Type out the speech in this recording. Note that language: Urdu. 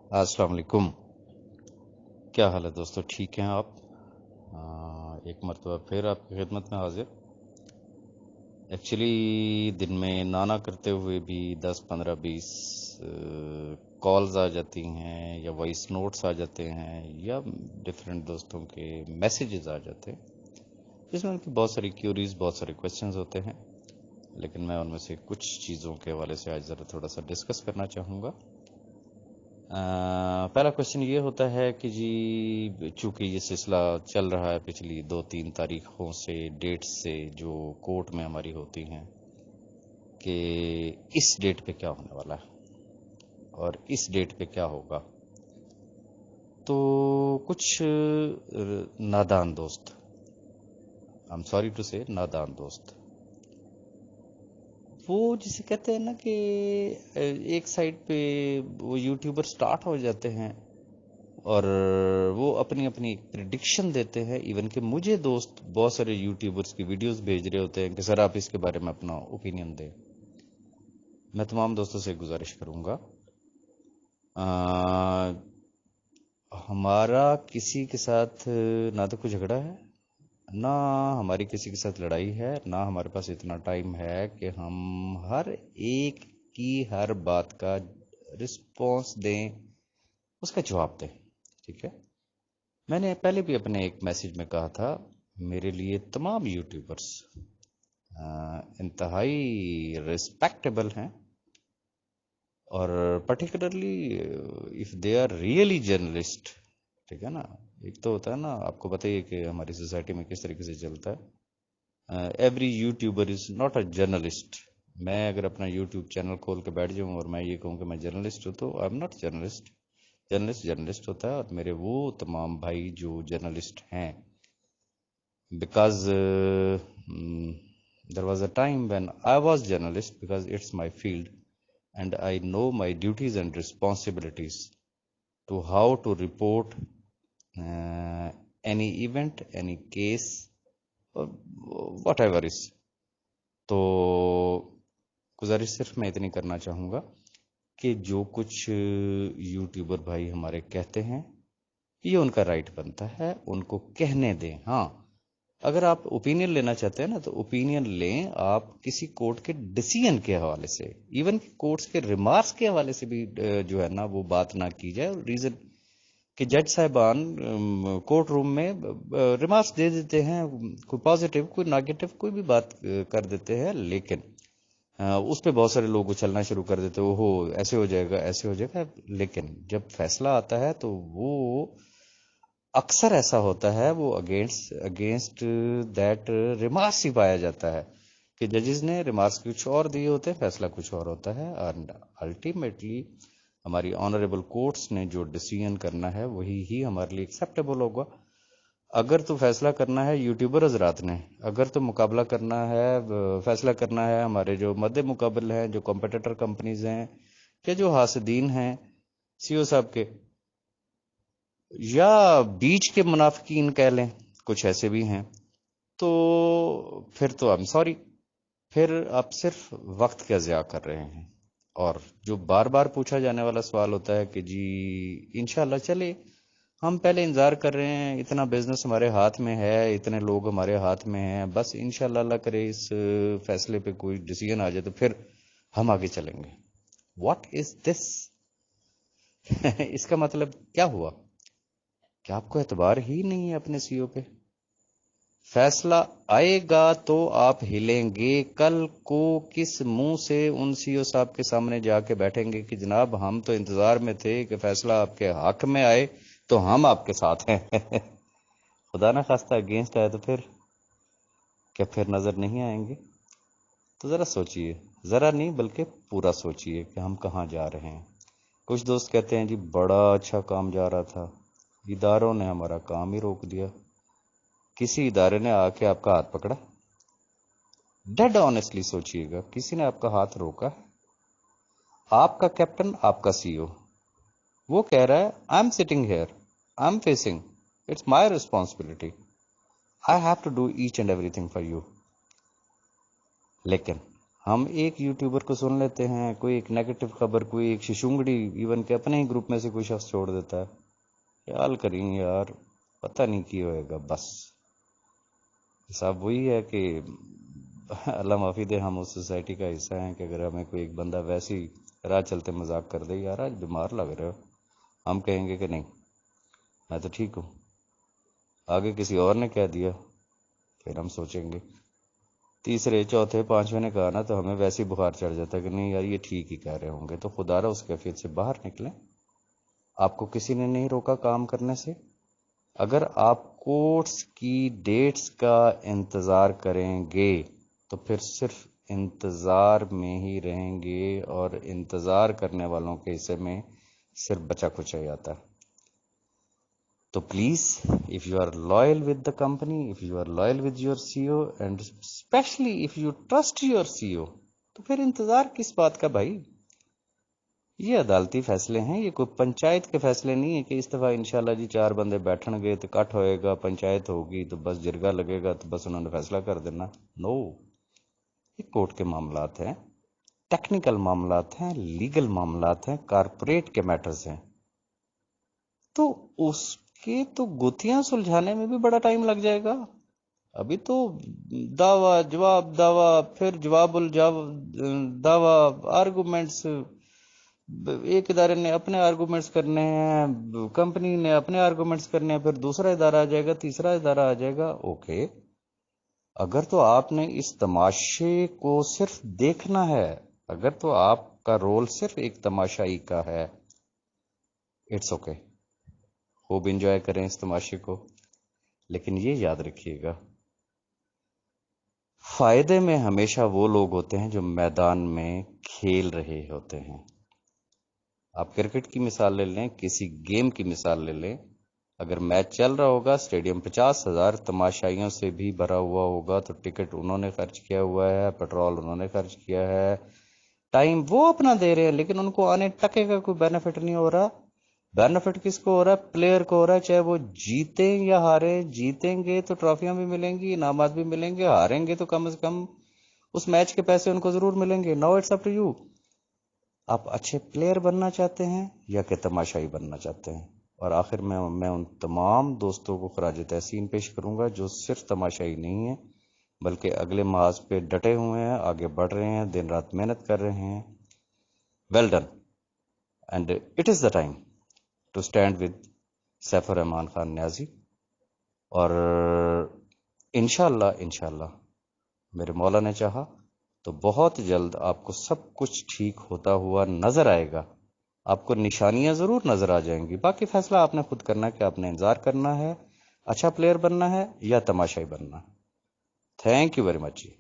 السلام علیکم. کیا حال ہے دوستو؟ ٹھیک ہیں آپ؟ ایک مرتبہ پھر آپ کی خدمت میں حاضر. ایکچولی دن میں نانا کرتے ہوئے بھی 10 15 20 کالز آ جاتی ہیں یا وائس نوٹس آ جاتے ہیں یا ڈفرینٹ دوستوں کے میسیجز آ جاتے ہیں جس میں ان کی بہت ساری کیوریز، بہت سارے کویشچنز ہوتے ہیں. لیکن میں ان میں سے کچھ چیزوں کے حوالے سے آج ذرا تھوڑا سا ڈسکس کرنا چاہوں گا. پہلا کوشچن یہ ہوتا ہے کہ جی چونکہ یہ سلسلہ چل رہا ہے پچھلی 2 3 تاریخوں سے، ڈیٹس سے جو کورٹ میں ہماری ہوتی ہیں کہ اس ڈیٹ پہ کیا ہونے والا ہے اور اس ڈیٹ پہ کیا ہوگا. تو کچھ نادان دوست، I'm sorry to say نادان دوست، وہ جسے کہتے ہیں نا کہ ایک سائڈ پہ وہ یوٹیوبر سٹارٹ ہو جاتے ہیں اور وہ اپنی اپنی پریڈکشن دیتے ہیں. ایون کہ مجھے دوست بہت سارے یوٹیوبرز کی ویڈیوز بھیج رہے ہوتے ہیں کہ سر آپ اس کے بارے میں اپنا اوپینین دیں. میں تمام دوستوں سے گزارش کروں گا، ہمارا کسی کے ساتھ نہ تو کوئی جھگڑا ہے، نہ ہماری کسی کے ساتھ لڑائی ہے، نہ ہمارے پاس اتنا ٹائم ہے کہ ہم ہر ایک کی ہر بات کا رسپانس دیں، اس کا جواب دیں. ٹھیک ہے؟ میں نے پہلے بھی اپنے ایک میسیج میں کہا تھا، میرے لیے تمام یوٹیوبرز انتہائی ریسپیکٹیبل ہیں، اور particularly if they are really journalist. ٹھیک ہے نا؟ ایک تو ہوتا ہے نا، آپ کو بتائیے کہ ہماری سوسائٹی میں کس طریقے سے چلتا ہے. Every YouTuber is not a journalist. میں اگر اپنا یوٹیوب چینل کھول کے بیٹھ جاؤں اور میں یہ کہوں کہ میں جرنلسٹ ہوں تو I am not journalist. Journalist ہوتا ہے، اور میرے وہ تمام بھائی جو جرنلسٹ ہیں، because there was a time when I was journalist because it's my field and I know my duties and responsibilities to how to report uh, any event, any case, or whatever is. تو گزارش صرف میں اتنی کرنا چاہوں گا کہ جو کچھ یوٹیوبر بھائی ہمارے کہتے ہیں یہ ان کا رائٹ بنتا ہے، ان کو کہنے دیں. ہاں، اگر آپ اوپینین لینا چاہتے ہیں نا تو اوپینین لیں آپ کسی کورٹ کے ڈیسیژن کے حوالے سے. ایون کورٹس کے ریمارکس کے حوالے سے بھی جو ہے نا وہ بات نہ کی جائے. ریزن کہ جج صاحبان کورٹ روم میں ریمارکس دے دیتے ہیں، کوئی پازیٹیو کوئی نیگیٹو کوئی بھی بات کر دیتے ہیں، لیکن اس پہ بہت سارے لوگ اچھلنا شروع کر دیتے ہیں، وہ ایسے ہو جائے گا ایسے ہو جائے گا. لیکن جب فیصلہ آتا ہے تو وہ اکثر ایسا ہوتا ہے، وہ اگینسٹ دیٹ ریمارکس ہی پایا جاتا ہے کہ ججز نے ریمارکس کچھ اور دیے ہوتے ہیں، فیصلہ کچھ اور ہوتا ہے. اینڈ الٹیمیٹلی ہماری آنریبل کورٹس نے جو ڈیسیژن کرنا ہے وہی ہی ہمارے لیے ایکسیپٹیبل ہوگا. اگر تو فیصلہ کرنا ہے یوٹیوبر حضرات نے، اگر تو مقابلہ کرنا ہے، فیصلہ کرنا ہے ہمارے جو مد مقابل ہیں، جو کمپیٹیٹر کمپنیز ہیں، کہ جو حاسدین ہیں سی او صاحب کے، یا بیچ کے منافقین کہہ لیں، کچھ ایسے بھی ہیں، تو پھر تو I'm sorry، پھر آپ صرف وقت کا ضیاع کر رہے ہیں. اور جو بار بار پوچھا جانے والا سوال ہوتا ہے کہ جی انشاءاللہ چلے، ہم پہلے انتظار کر رہے ہیں، اتنا بزنس ہمارے ہاتھ میں ہے، اتنے لوگ ہمارے ہاتھ میں ہیں، بس انشاءاللہ اللہ کرے اس فیصلے پہ کوئی ڈیسیژن آ جائے تو پھر ہم آگے چلیں گے. واٹ از دس؟ اس کا مطلب کیا ہوا؟ کہ آپ کو اعتبار ہی نہیں ہے اپنے سی او پہ؟ فیصلہ آئے گا تو آپ ہلیں گے. کل کو کس منہ سے ان سی او صاحب کے سامنے جا کے بیٹھیں گے کہ جناب ہم تو انتظار میں تھے کہ فیصلہ آپ کے حق میں آئے تو ہم آپ کے ساتھ ہیں. خدا نہ خواستہ اگینسٹ آئے تو پھر کیا پھر نظر نہیں آئیں گے؟ تو ذرا سوچئے، ذرا نہیں بلکہ پورا سوچئے کہ ہم کہاں جا رہے ہیں. کچھ دوست کہتے ہیں جی بڑا اچھا کام جا رہا تھا، اداروں نے ہمارا کام ہی روک دیا. کسی ادارے نے آ کے آپ کا ہاتھ پکڑا؟ ڈیڈ آنیسٹلی سوچئے گا، کسی نے آپ کا ہاتھ روکا؟ آپ کا کیپٹن، آپ کا سی او، وہ کہہ رہا ہے I am sitting here, I am facing, it's my responsibility, I have to do each and everything for you. لیکن ہم ایک یوٹیوبر کو سن لیتے ہیں، کوئی ایک نیگیٹو خبر، کوئی ایک ششونگڑی ایون کہ اپنے ہی گروپ میں سے کوئی شخص چھوڑ دیتا ہے، خیال کریں یار پتہ نہیں کی ہوئے گا. بس حساب وہی ہے کہ اللہ معافی دے، ہم اس سوسائٹی کا حصہ ہیں کہ اگر ہمیں کوئی ایک بندہ ویسی راہ چلتے مذاق کر دے، یار آج بیمار لگ رہے ہو، ہم کہیں گے کہ نہیں میں تو ٹھیک ہوں. آگے کسی اور نے کہہ دیا پھر ہم سوچیں گے. تیسرے چوتھے پانچویں نے کہا نا تو ہمیں ویسے ہی بخار چڑھ جاتا ہے کہ نہیں یار یہ ٹھیک ہی کہہ رہے ہوں گے. تو خدا را اس کیفیت سے باہر نکلیں. آپ کو کسی نے نہیں روکا کام کرنے سے. اگر آپ کورٹس کی ڈیٹس کا انتظار کریں گے تو پھر صرف انتظار میں ہی رہیں گے، اور انتظار کرنے والوں کے حصے میں صرف بچا کچا ہی آتا ہے. تو please if you are loyal with the company, if you are loyal with your CEO and especially if you trust your CEO, تو پھر انتظار کس بات کا بھائی. یہ عدالتی فیصلے ہیں، یہ کوئی پنچایت کے فیصلے نہیں ہے کہ اس دفعہ انشاءاللہ جی 4 بندے بیٹھن گے تو کٹ ہوئے گا، پنچایت ہوگی تو بس جرگہ لگے گا تو بس انہوں نے فیصلہ کر دینا. نو، یہ کورٹ کے معاملات ہیں، ٹیکنیکل معاملات ہیں، لیگل معاملات ہیں، کارپوریٹ کے میٹرز ہیں. تو اس کے تو گتھیاں سلجھانے میں بھی بڑا ٹائم لگ جائے گا. ابھی تو دعویٰ جواب، دعویٰ پھر جواب دعویٰ، آرگومنٹس، ایک ادارے نے اپنے آرگومنٹس کرنے ہیں، کمپنی نے اپنے آرگومنٹس کرنے ہیں، پھر دوسرا ادارہ آ جائے گا، تیسرا ادارہ آ جائے گا. اوکے، اگر تو آپ نے اس تماشے کو صرف دیکھنا ہے، اگر تو آپ کا رول صرف ایک تماشائی کا ہے، اٹس اوکے، خوب انجوائے کریں اس تماشے کو. لیکن یہ یاد رکھیے گا، فائدے میں ہمیشہ وہ لوگ ہوتے ہیں جو میدان میں کھیل رہے ہوتے ہیں. آپ کرکٹ کی مثال لے لیں، کسی گیم کی مثال لے لیں، اگر میچ چل رہا ہوگا، اسٹیڈیم 50,000 تماشائیوں سے بھی بھرا ہوا ہوگا تو ٹکٹ انہوں نے خرچ کیا ہوا ہے، پیٹرول انہوں نے خرچ کیا ہے، ٹائم وہ اپنا دے رہے ہیں، لیکن ان کو آنے ٹکے کا کوئی بینیفٹ نہیں ہو رہا. بینیفٹ کس کو ہو رہا ہے؟ پلیئر کو ہو رہا ہے، چاہے وہ جیتیں یا ہاریں. جیتیں گے تو ٹرافیاں بھی ملیں گی، انعامات بھی ملیں گے، ہاریں گے تو کم از کم اس میچ کے پیسے ان کو ضرور ملیں گے. Now it's up to you, آپ اچھے پلیئر بننا چاہتے ہیں یا کہ تماشائی بننا چاہتے ہیں. اور آخر میں ان تمام دوستوں کو خراج تحسین پیش کروں گا جو صرف تماشائی نہیں ہیں بلکہ اگلے محاذ پہ ڈٹے ہوئے ہیں، آگے بڑھ رہے ہیں، دن رات محنت کر رہے ہیں. Well done, and it is the time to stand with Saif ur Rahman Khan Niazi. اور انشاءاللہ میرے مولا نے چاہا تو بہت جلد آپ کو سب کچھ ٹھیک ہوتا ہوا نظر آئے گا. آپ کو نشانیاں ضرور نظر آ جائیں گی، باقی فیصلہ آپ نے خود کرنا ہے کہ آپ نے انتظار کرنا ہے، اچھا پلیئر بننا ہے یا تماشائی بننا ہے. Thank you very much G.